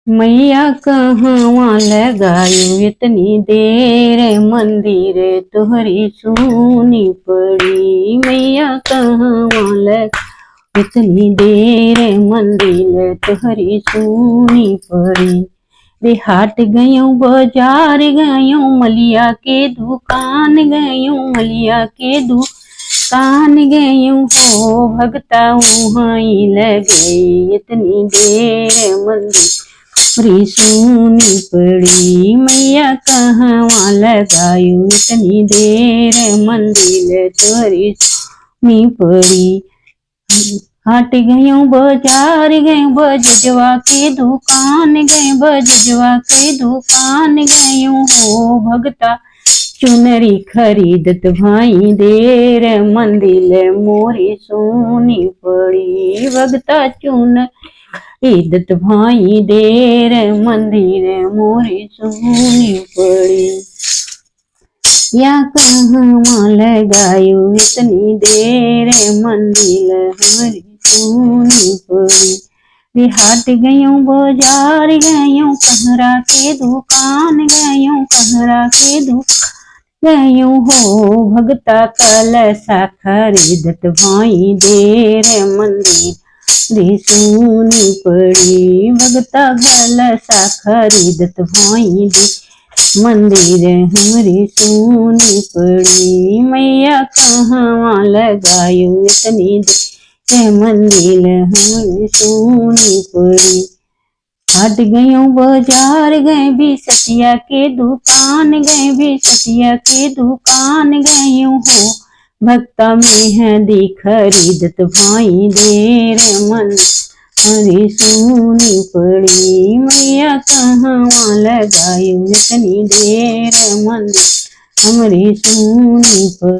मैया कहवा लगायो इतनी देर, मंदिर तोहरी सुनी पड़ी। मैया कहवा लगायो इतनी देर, मंदिर तोहरी सुनी पड़ी। रे हाट गयूं बाजार गयूं, मलिया के दुकान गयूं, मलिया के दुकान गयूं हो। भगता वहीं लगे इतनी देर, मंदिर तोहरी सुनी पड़ी। मैया कहवा लगायो इतनी देर, मंदिर तोहरी सुनी पड़ी। हाट गयूं बाजार गयूं, बजजवा के दुकान गयूं, बजजवा के दुकान गयूं हो। भगता चुनरी खरीदत भाई देर, मंदिर मोरी सुनी पड़ी। भगता चुन खरीदत भाई देर, मंदिर मोरी सुनी पड़ी। या कहवा लगायो इतनी देर, मंदिर हमारी सुनी पड़ी। रे हाट गयूं बाजार गयूं, कहरा के दुकान गयूं, कहरा के दुकान गयूं हो। भगता कलसा खरीदत भाई देर, मंदिर रे सुनी पड़ी। भगता कलसा खरीदत भाई देर, मंदिर हमरी सुनी पड़ी। मैया कहवा लगायो इतनी देर, मंदिर हमरी सुनी पड़ी। हाट गयूं बाजार गए भी, सतिया के दुकान गए भी, सतिया के दुकान गयूं हो। भक्ता मेहंदी खरीदत भाई देर, मंदिर हमारी सुनी पड़ी। मैया कहवा लगायो इतनी देर, मंदिर हमारी सुनी पड़ी।